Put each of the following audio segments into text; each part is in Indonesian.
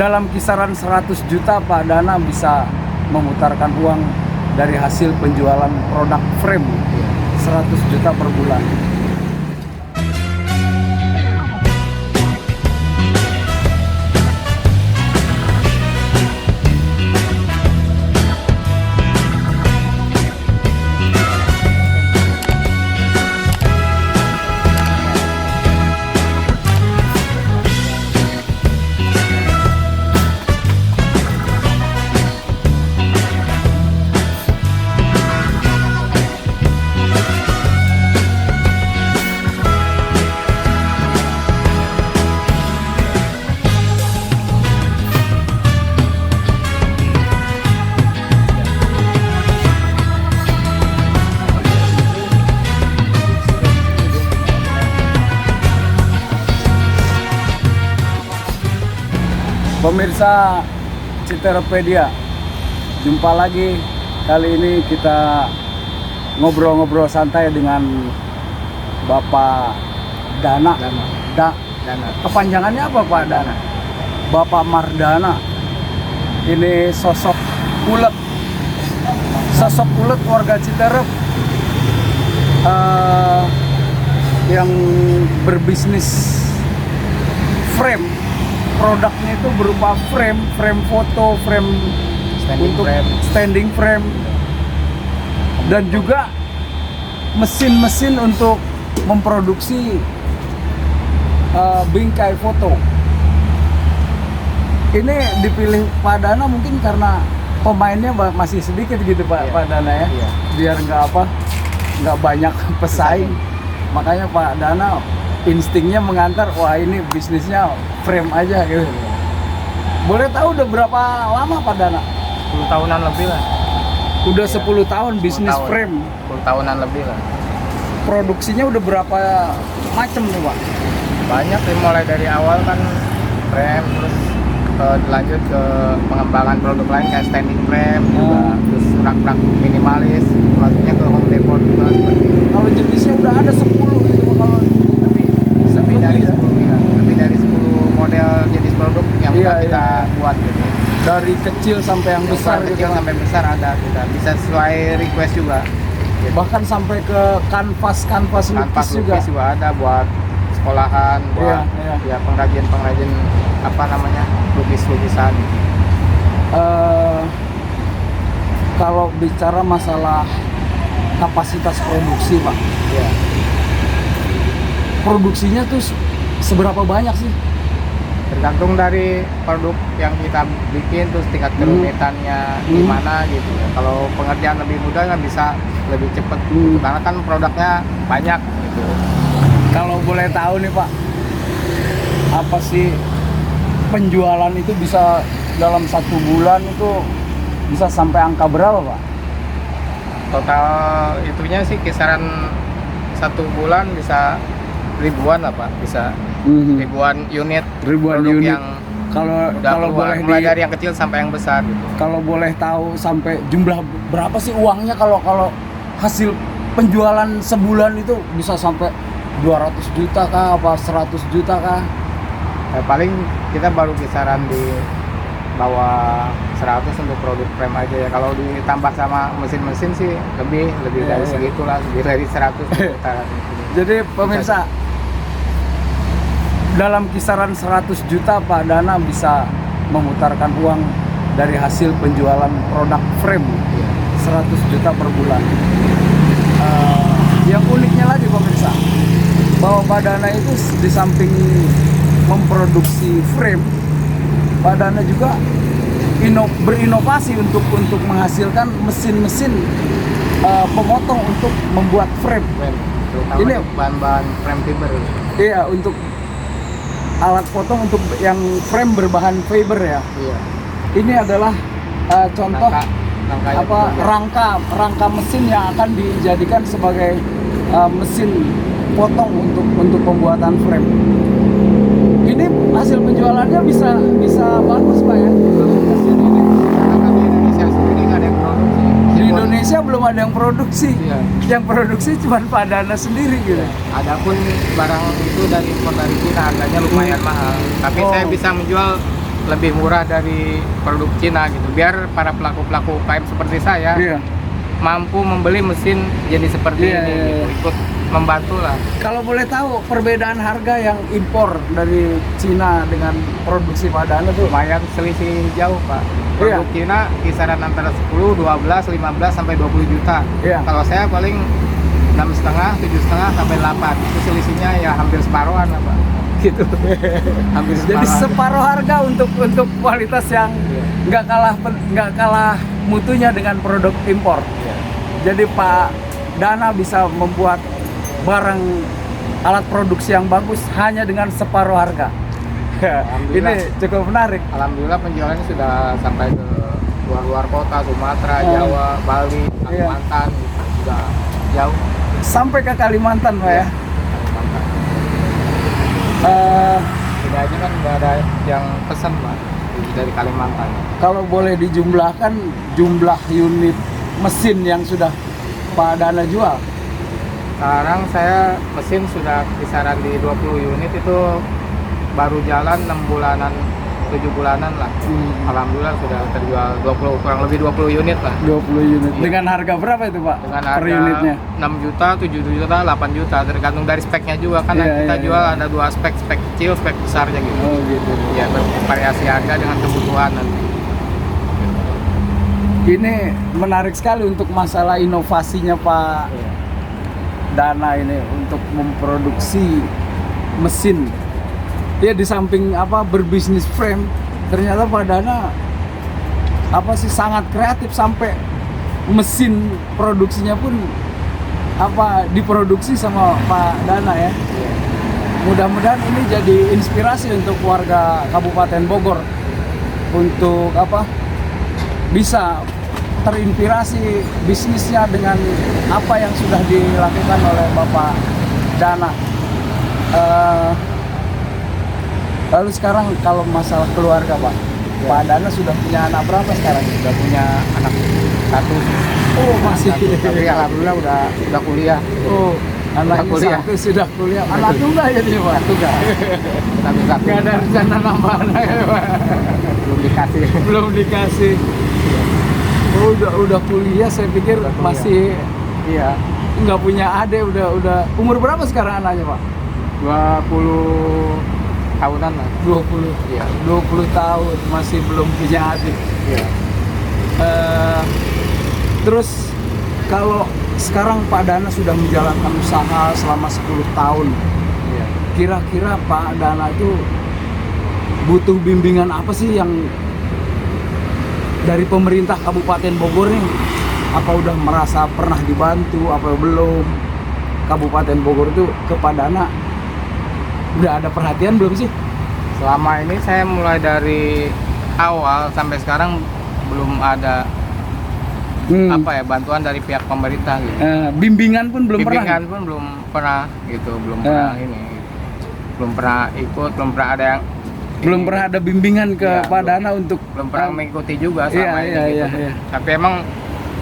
dalam kisaran 100 juta Pak Dana bisa memutarkan uang dari hasil penjualan produk frame 100 juta per bulan. Pemirsa Citerepedia, jumpa lagi. Kali ini kita ngobrol-ngobrol santai dengan Bapak Dana. Kepanjangannya apa Pak Dana? Bapak Mardana. Ini sosok ulet warga Citerep yang berbisnis frame. Produknya itu berupa frame foto, frame standing frame, dan juga mesin-mesin untuk memproduksi bingkai foto. Ini dipilih Pak Dana mungkin karena pemainnya masih sedikit gitu Pak Dana ya, biar nggak banyak pesaing. Makanya Pak Dana instingnya mengantar, wah ini bisnisnya frame aja gitu. Boleh tahu udah berapa lama Pak Dana? 10 tahunan lebih lah. Udah 10 tahun bisnis frame. 10 tahunan lebih lah. Produksinya udah berapa macam nih Pak? Banyak sih, mulai dari awal kan frame, terus lanjut ke pengembangan produk lain kayak standing frame juga, terus rak-rak minimalis, maksudnya ke home decor juga seperti itu. Kalau jenisnya udah ada 10 gitu, kalau lebih dari 10 model jenis produk yang kita buat gitu. Dari kecil sampai yang besar Kecil gitu, sampai besar ada, kita bisa sesuai request juga gitu. Bahkan sampai ke kanvas lukis juga ada buat sekolahan, buat pengrajin lukisan. Kalau bicara masalah kapasitas produksi Pak, produksinya tuh seberapa banyak sih? Tergantung dari produk yang kita bikin, terus tingkat kerumitannya gimana gitu ya. Kalau pengerjaan lebih mudah kan bisa lebih cepat gitu, karena kan produknya banyak gitu. Kalau boleh tahu nih Pak, apa sih penjualan itu bisa dalam 1 bulan itu bisa sampai angka berapa Pak? Total itunya sih kisaran 1 bulan bisa ribuan lah Pak, bisa ribuan unit yang kalau boleh mulai dari yang kecil sampai yang besar gitu. Kalau boleh tahu sampai jumlah berapa sih uangnya kalau hasil penjualan sebulan itu bisa sampai 200 juta kah, apa 100 juta kah? Paling kita baru kisaran di bawah 100 untuk produk frame aja ya. Kalau ditambah sama mesin-mesin sih lebih dari segitulah, lebih dari 100 juta. Jadi pemirsa, dalam kisaran 100 juta Pak Dana bisa memutarkan uang dari hasil penjualan produk frame 100 juta per bulan. Yang uniknya lagi pemirsa, bahwa Pak Dana itu di samping memproduksi frame, Pak Dana juga berinovasi untuk menghasilkan mesin-mesin pemotong untuk membuat frame. Ini bahan-bahan frame fiber. Iya, untuk alat potong untuk yang frame berbahan fiber ya. Iya. Ini adalah contoh rangka mesin yang akan dijadikan sebagai mesin potong untuk pembuatan frame. Ini hasil penjualannya bisa bagus Pak ya. Hasil ini. Karena di Indonesia sendiri nggak ada yang produksi. Di Indonesia belum ada yang produksi. Iya. Yang produksi cuma Pak Dana sendiri gitu. Adapun barang itu dari impor dari Cina harganya lumayan mahal. Tapi saya bisa menjual lebih murah dari produk Cina gitu, biar para pelaku-pelaku UKM seperti saya Iya. mampu membeli mesin jenis seperti Iya, ini iya, gitu. iya. Ikut membantu lah. Kalau boleh tahu perbedaan harga yang impor dari Cina dengan produksi Pak Dana tuh? Lumayan selisih jauh Pak. Produk Iya. Cina kisaran antara 10, 12, 15 sampai 20 juta. Iya. Kalau saya paling 6,5, 7,5 sampai 8. Itu selisihnya ya hampir separuhan lah Pak. Gitu. Hampir Jadi separuhan. separuh harga untuk kualitas yang Iya. nggak kalah mutunya dengan produk impor. Iya. Jadi Pak Dana bisa membuat barang alat produksi yang bagus hanya dengan separuh harga. Alhamdulillah. Ini cukup menarik. Alhamdulillah penjualannya sudah sampai ke luar kota, Sumatera, Oh. Jawa, Bali, Iya. Kalimantan, gitu. Sudah jauh. Sampai ke Kalimantan Pak ya. Kalimantan. Eh, Tidak aja kan nggak ada yang pesan Pak dari Kalimantan. Kalau boleh dijumlahkan jumlah unit mesin yang sudah Pak Dana jual. Sekarang saya mesin sudah kisaran di 20 unit, itu baru jalan 6 bulanan, 7 bulanan lah. Alhamdulillah sudah terjual 20, kurang lebih 20 unit lah. 20 unit. Iya. Dengan harga berapa itu Pak? Dengan Per harga unitnya? 6 juta, 7 juta, 8 juta, tergantung dari speknya juga. Karena Iya, kita iya, jual iya. ada 2 spek, spek kecil, spek besarnya gitu. Oh gitu. Ya bervariasi harga dengan kebutuhan nanti. Ini menarik sekali untuk masalah inovasinya Pak Iya. Dana ini untuk memproduksi mesin. Ya di samping apa berbisnis frame, ternyata Pak Dana apa sih sangat kreatif sampai mesin produksinya pun apa diproduksi sama Pak Dana ya. Iya. Mudah-mudahan ini jadi inspirasi untuk warga Kabupaten Bogor untuk apa bisa terinspirasi bisnisnya dengan apa yang sudah dilakukan oleh Bapak Dana. Lalu sekarang kalau masalah keluarga Pak, Ya. Pak Dana sudah punya anak berapa sekarang? Sudah punya anak 1. Oh masih. Tapi alhamdulillah udah kuliah. Oh anaknya kuliah. satu sudah kuliah. Anak tunggal jadi Pak. Tunggal. Satu-satu. Gak ada rencana nambah anak ya Pak. Belum dikasih. Belum dikasih. Oh, udah kuliah, saya pikir Udah kuliah. masih Iya. nggak punya adik, udah umur berapa sekarang anaknya Pak? 20 tahunan lah. 20. Iya. 20 tahun masih belum punya adik. Iya. Terus kalau sekarang Pak Dana sudah menjalankan usaha selama 10 tahun, Iya. kira-kira Pak Dana itu butuh bimbingan apa sih yang dari pemerintah Kabupaten Bogor nih? Apa udah merasa pernah dibantu, apa belum? Kabupaten Bogor itu ke Pak Dana udah ada perhatian belum sih? Selama ini saya mulai dari awal sampai sekarang belum ada apa ya bantuan dari pihak pemerintah gitu. Bimbingan pun belum Bimbingan pernah. pun belum pernah gitu, belum Ya. pernah ini. Belum pernah ikut, belum pernah ada yang Belum pernah ada bimbingan ke Iya, Pak belum. Dana untuk belum pernah mengikuti juga Iya, sama ini iya, gitu. iya, iya. Tapi emang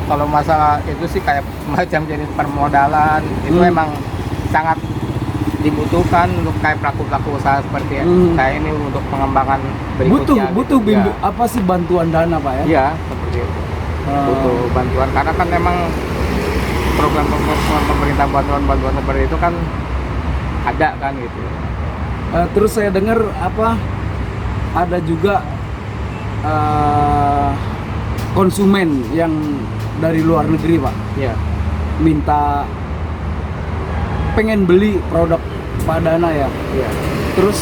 kalau masalah itu sih kayak semacam jenis permodalan itu emang sangat dibutuhkan untuk kayak pelaku-pelaku usaha seperti saya ini untuk pengembangan berikutnya. butuh gitu. apa sih bantuan dana Pak ya? Iya, seperti itu. Butuh bantuan karena kan memang program pemerintah bantuan seperti itu kan ada kan gitu. Terus saya dengar apa ada juga konsumen yang dari luar negeri Pak Iya. minta pengen beli produk Pak Dana ya. Iya. Terus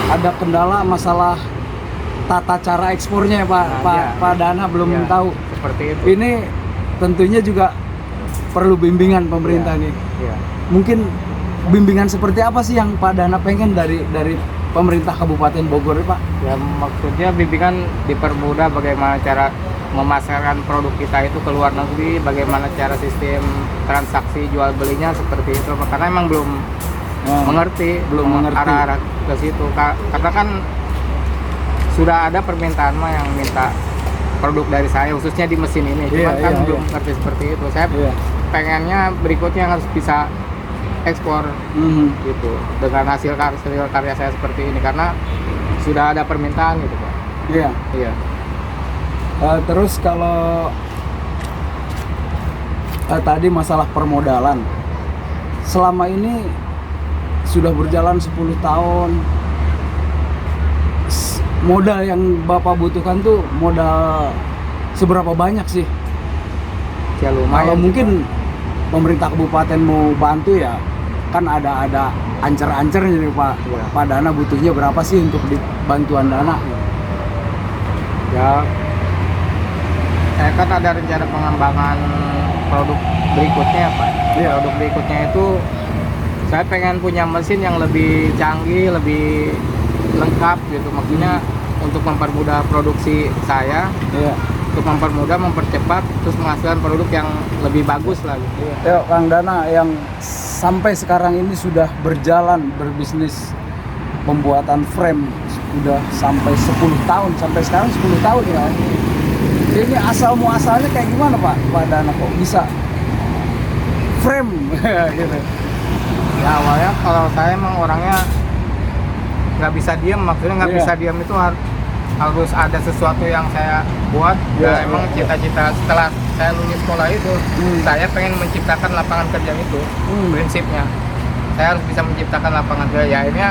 ada kendala masalah tata cara ekspornya ya Pak. Nah, Pak, iya. Pak Dana belum Iya, tahu. seperti itu. Ini tentunya juga perlu bimbingan pemerintah nih. Iya. Mungkin bimbingan seperti apa sih yang Pak Dana pengen dari pemerintah Kabupaten Bogor Pak? Ya maksudnya bimbingan dipermudah bagaimana cara memasarkan produk kita itu ke luar negeri, bagaimana cara sistem transaksi jual belinya seperti itu. Karena emang belum mengerti arah-arah ke situ. Karena kan sudah ada permintaan mah yang minta produk dari saya khususnya di mesin ini. Cuma kan belum ngerti seperti itu. Saya pengennya berikutnya harus bisa ekspor gitu dengan hasil karya saya seperti ini karena sudah ada permintaan gitu Pak. Iya. Iya. Terus kalau tadi masalah permodalan, selama ini sudah berjalan 10 tahun, modal yang Bapak butuhkan tuh modal seberapa banyak sih? Ya Kalau lumayan. mungkin pemerintah kabupaten mau bantu ya, kan ada ancer-ancernya nih Pak. Iya. Pak Dana butuhnya berapa sih untuk bantuan dana? Ya, saya kan ada rencana pengembangan produk berikutnya Pak. Iya. Produk berikutnya itu saya pengen punya mesin yang lebih canggih, lebih lengkap gitu. Maksudnya untuk mempermudah produksi saya, Iya. untuk mempermudah, mempercepat, terus menghasilkan produk yang lebih bagus lah gitu. Yuk Kang Dana, yang sampai sekarang ini sudah berjalan berbisnis pembuatan frame sudah sampai 10 tahun, sampai sekarang 10 tahun ya. Ini asal muasalnya kayak gimana Pak Dana kok bisa frame gitu? Ya awalnya kalau saya emang orangnya nggak bisa diam, maksudnya nggak Iya. bisa diam itu harus ada sesuatu yang saya buat. Iya, Ya emang iya. cita-cita setelah saya lulus sekolah itu, saya pengen menciptakan lapangan kerja itu. Prinsipnya saya harus bisa menciptakan lapangan kerja. Ya akhirnya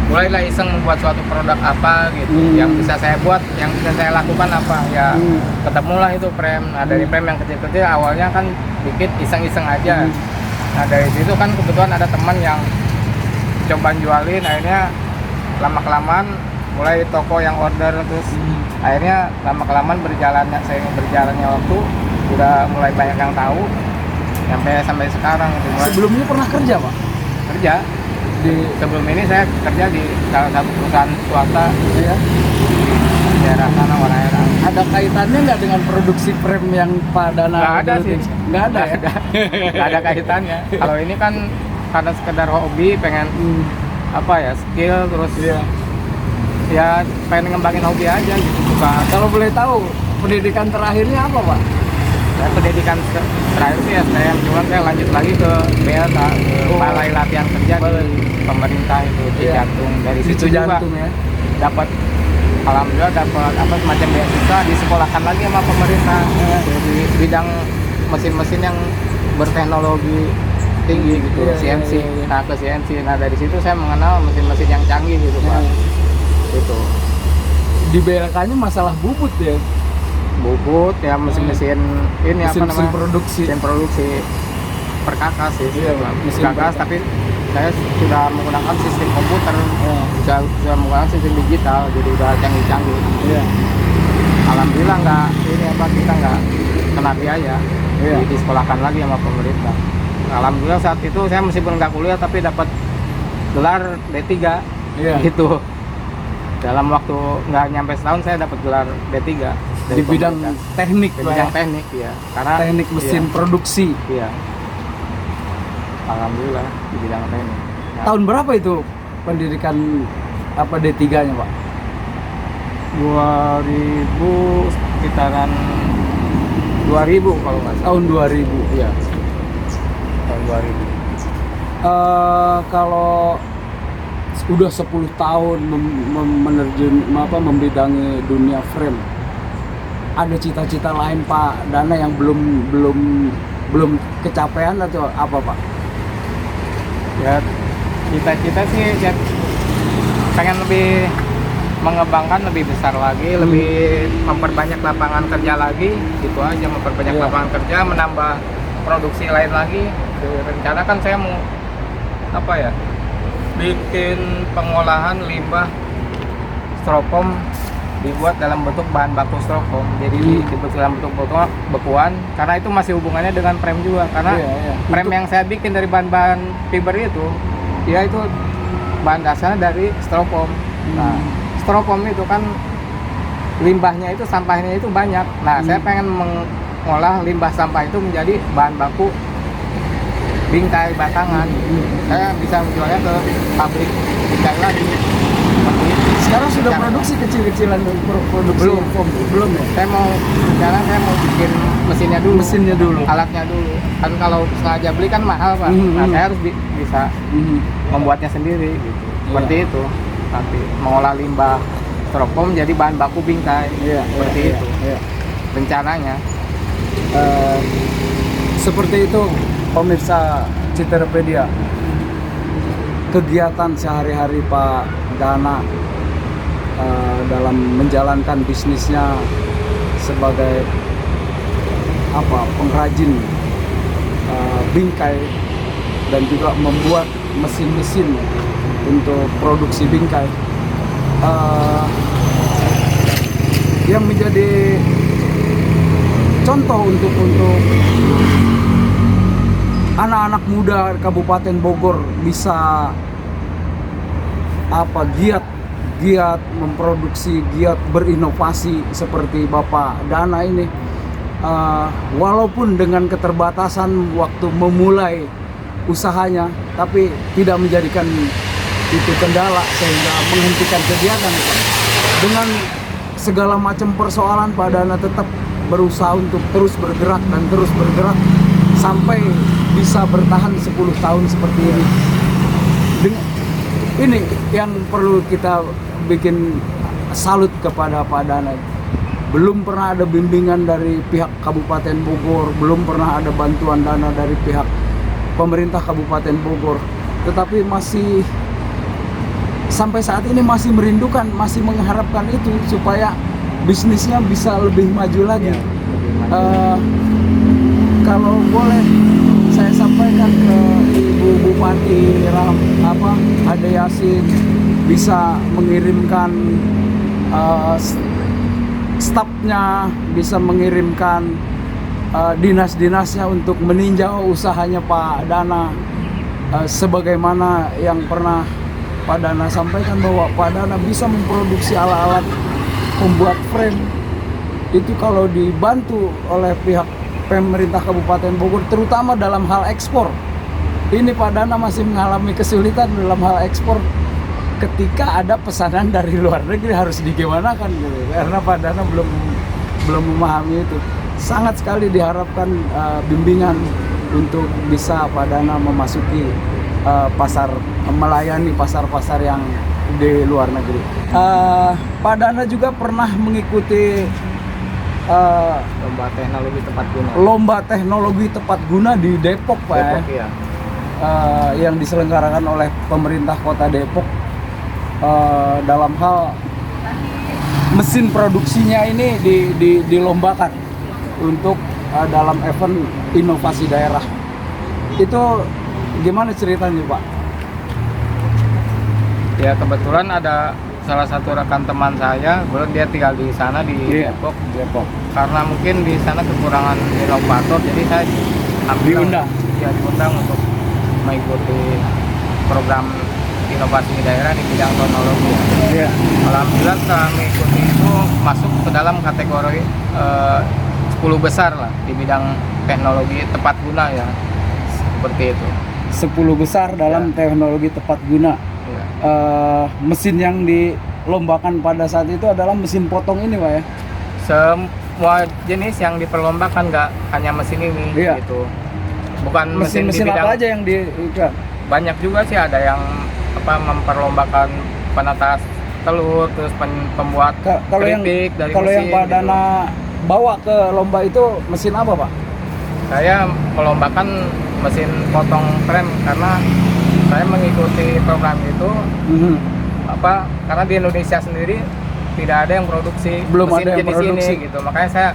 mulailah iseng membuat suatu produk apa gitu yang bisa saya buat, yang bisa saya lakukan apa ya. Ketemulah itu frame. Nah dari frame yang kecil-kecil awalnya kan bikin iseng-iseng aja. Nah dari situ kan kebetulan ada teman yang coba jualin, akhirnya lama-kelamaan mulai toko yang order, terus akhirnya lama-kelamaan berjalannya waktu udah mulai banyak yang tahu sampai sekarang gitu. Sebelumnya pernah kerja Pak? Kerja sebelum ini saya kerja di salah satu perusahaan swasta Iya. di daerah sana Wanaera. Ada kaitannya nggak dengan produksi frame yang Pak Dana? Nggak ada sih. Nggak ada ya? Nggak ada kaitannya. Kalau ini kan karena sekedar hobi, pengen apa ya, skill, terus Iya. ya pengen ngembangin hobi aja gitu. Suka. Kalau boleh tahu pendidikan terakhirnya apa Pak? Saya pendidikan terakhir sih STM, cuman saya lanjut lagi ke BLK, ke Balai Latihan Kerja di pemerintah itu di Iya. Jantung. Dari Di situ juga Jantung ya. dapat, alhamdulillah dapat apa semacam beasiswa, disekolahkan lagi sama pemerintah di bidang mesin-mesin yang berteknologi tinggi gitu, Iya, CNC. iya, iya. Nah ke CNC, nah dari situ saya mengenal mesin-mesin yang canggih gitu Pak. Itu Di BLK-nya masalah bubut ya. bubut ya, mesin-mesin ini apa Mesin namanya, produksi. mesin produksi perkakas sih, Iya, Pak. mesin Perkakas, tapi saya sudah menggunakan sistem komputer, sudah menggunakan sistem digital, jadi udah canggih-canggih. Iya. Alhamdulillah kita nggak kena biaya, Iya. disekolahkan lagi sama pemerintah. Alhamdulillah saat itu saya meskipun nggak kuliah tapi dapat gelar D3 Iya. gitu. Dalam waktu nggak nyampe setahun saya dapat gelar D3 dari Di bidang pemerintah. teknik Di Pak bidang ya. teknik ya, karena Teknik mesin produksi. iya. Alhamdulillah di bidang teknik. Nah, Tahun berapa itu pendidikan apa D3-nya Pak? 2000 sekitaran 2000 kalau nggak salah. Tahun 2000. Iya. Tahun 2000. Kalau udah 10 tahun membidangi dunia frame, ada cita-cita lain Pak Dana yang belum kecapean atau apa Pak? Ya cita-cita sih ya, pengen lebih mengembangkan lebih besar lagi, lebih memperbanyak lapangan kerja lagi, gitu aja, memperbanyak Iya. lapangan kerja, menambah produksi lain lagi. Rencana kan saya mau apa ya, bikin pengolahan limbah styrofoam dibuat dalam bentuk bahan baku styrofoam, jadi dibuat dalam bentuk bekuan, karena itu masih hubungannya dengan frame juga, karena Iya. frame yang saya bikin dari bahan-bahan fiber itu, dia itu bahan dasarnya dari styrofoam. Nah, styrofoam itu kan limbahnya itu, sampahnya itu banyak. Nah, saya pengen mengolah limbah sampah itu menjadi bahan baku bingkai batangan. Saya bisa menjualnya ke pabrik bingkai lagi. Seperti itu. Sekarang sudah Yang- produksi kecil-kecilan produksi Belum. foam? Belum ya? Saya mau bikin mesinnya dulu. Mesinnya dulu. Alatnya dulu. Kan kalau sengaja beli kan mahal, Pak. Nah, saya harus bisa membuatnya sendiri gitu. Seperti itu. Nanti mengolah limbah styrofoam jadi bahan baku bingkai. Seperti itu. Iya. Rencananya. Seperti itu pemirsa Citerpedia, kegiatan sehari-hari Pak Dana dalam menjalankan bisnisnya sebagai pengrajin bingkai dan juga membuat mesin-mesin untuk produksi bingkai, yang menjadi contoh untuk anak-anak muda Kabupaten Bogor bisa giat memproduksi, giat berinovasi seperti Bapak Dana ini. Walaupun dengan keterbatasan waktu memulai usahanya, tapi tidak menjadikan itu kendala sehingga menghentikan kegiatan. Dengan segala macam persoalan, Pak Dana tetap berusaha untuk terus bergerak sampai bisa bertahan 10 tahun seperti ini. Ini yang perlu kita bikin salut kepada Pak Dana. Belum pernah ada bimbingan dari pihak Kabupaten Bogor, belum pernah ada bantuan dana dari pihak pemerintah Kabupaten Bogor, tetapi masih sampai saat ini masih merindukan, masih mengharapkan itu supaya bisnisnya bisa lebih maju lagi. Kalau boleh saya sampaikan ke Ibu Bupati Ade Yasin, bisa mengirimkan stafnya, bisa mengirimkan dinas-dinasnya untuk meninjau usahanya Pak Dana, sebagaimana yang pernah Pak Dana sampaikan bahwa Pak Dana bisa memproduksi alat-alat pembuat frame itu kalau dibantu oleh pihak pemerintah Kabupaten Bogor, terutama dalam hal ekspor. Ini Pak Dana masih mengalami kesulitan dalam hal ekspor ketika ada pesanan dari luar negeri, harus digimanakan gitu, karena Pak Dana belum memahami itu. Sangat sekali diharapkan bimbingan untuk bisa Pak Dana memasuki melayani pasar-pasar yang di luar negeri. Pak Dana juga pernah mengikuti lomba teknologi tepat guna di Depok, Pak. Depok, ya. Yang diselenggarakan oleh pemerintah Kota Depok. Dalam hal mesin produksinya ini dilombakan untuk dalam event inovasi daerah. Itu gimana ceritanya, Pak? Ya, kebetulan ada salah satu rekan teman saya, kebetulan dia tinggal di sana di Depok. Karena mungkin di sana kekurangan inovator, jadi saya diundang untuk mengikuti program inovasi daerah di bidang teknologi. Alhamdulillah setelah mengikuti itu masuk ke dalam kategori 10 besar lah di bidang teknologi tepat guna, ya, seperti itu. 10 besar dalam teknologi tepat guna. Mesin yang dilombakan pada saat itu adalah mesin potong ini, Pak, ya? Semua jenis yang diperlombakan, nggak hanya mesin ini, gitu. Bukan mesin apa aja yang banyak juga sih, ada yang memperlombakan penetas telur, terus pembuat keripik dari mesin. Kalau yang Pak Dana bawa ke lomba itu mesin apa, Pak? Saya melombakan mesin potong frame karena saya mengikuti program itu. Karena di Indonesia sendiri tidak ada yang produksi mesin jenis ini, gitu. Makanya saya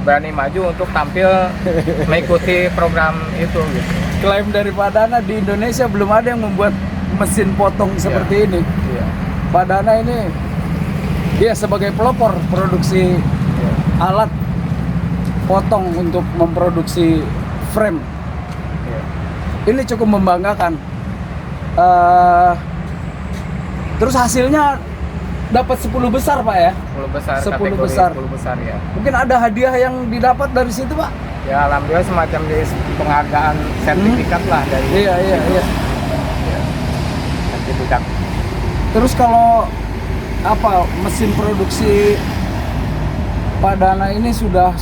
berani maju untuk tampil mengikuti program itu, gitu. Klaim dari Pak Dana, di Indonesia belum ada yang membuat mesin potong seperti ini. Pak Dana ini dia sebagai pelopor produksi alat potong untuk memproduksi frame. Ini cukup membanggakan. Terus hasilnya dapat 10 besar, Pak, ya? 10 besar, 10 besar. 10 besar, ya. Mungkin ada hadiah yang didapat dari situ, Pak? Ya, alhamdulillah semacam penghargaan sertifikat lah dari. Iya. Sertifikat. Terus kalau mesin produksi Pak Dana ini sudah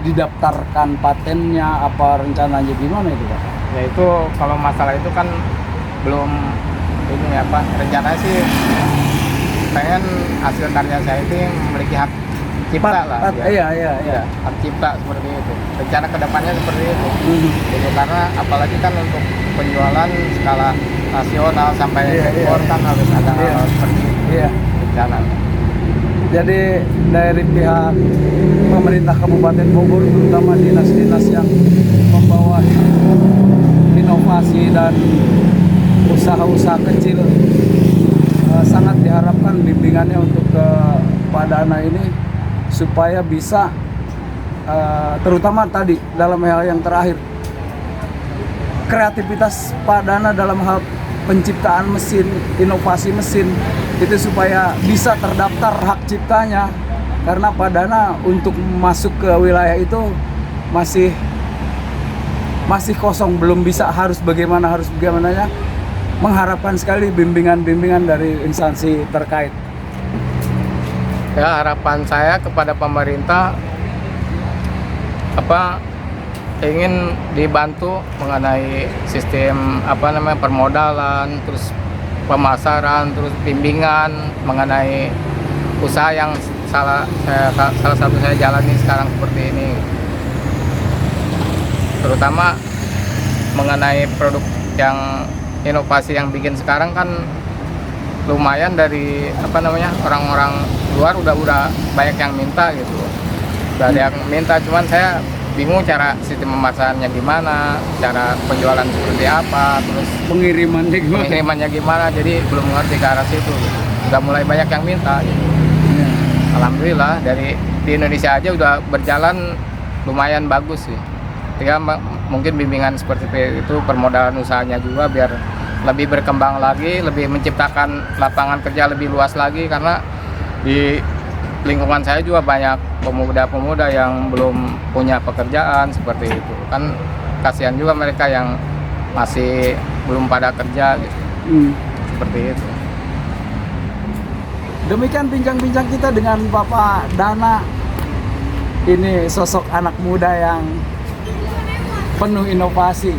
didaftarkan patennya, apa rencananya gimana itu, Pak? Ya, itu kalau masalah itu kan belum rencananya sih pengen hasil karya saya itu memiliki hak cipta lah. Iya. Hak cipta seperti itu. Rencana kedepannya seperti itu. Jadi karena apalagi kan untuk penjualan skala nasional sampai ekspor kan harus ada hal seperti itu. Iya. Rencana. Jadi dari pihak pemerintah Kabupaten Bogor, terutama dinas-dinas yang membawa inovasi dan usaha-usaha kecil, sangat diharapkan bimbingannya untuk ke Pak Dana ini supaya bisa, terutama tadi dalam hal yang terakhir, kreativitas Pak Dana dalam hal penciptaan mesin, inovasi mesin itu supaya bisa terdaftar hak ciptanya, karena Pak Dana untuk masuk ke wilayah itu masih kosong, belum bisa, harus bagaimananya, mengharapkan sekali bimbingan dari instansi terkait. Ya, harapan saya kepada pemerintah ingin dibantu mengenai sistem permodalan, terus pemasaran, terus bimbingan mengenai usaha yang salah satu saya jalani sekarang seperti ini, terutama mengenai produk yang inovasi yang bikin sekarang kan lumayan dari orang-orang luar udah banyak yang minta gitu, udah ada yang minta, cuman saya bingung cara sistem pemasarannya gimana, cara penjualan seperti apa, terus pengirimannya gimana, jadi belum ngerti ke arah situ. Udah mulai banyak yang minta gitu. Alhamdulillah di Indonesia aja udah berjalan lumayan bagus sih. Tinggal mungkin bimbingan seperti itu, permodalan usahanya juga biar lebih berkembang lagi, lebih menciptakan lapangan kerja lebih luas lagi, karena di lingkungan saya juga banyak pemuda-pemuda yang belum punya pekerjaan seperti itu. Kan kasihan juga mereka yang masih belum pada kerja gitu. Seperti itu. Demikian bincang-bincang kita dengan Bapak Dana. Ini sosok anak muda yang penuh inovasi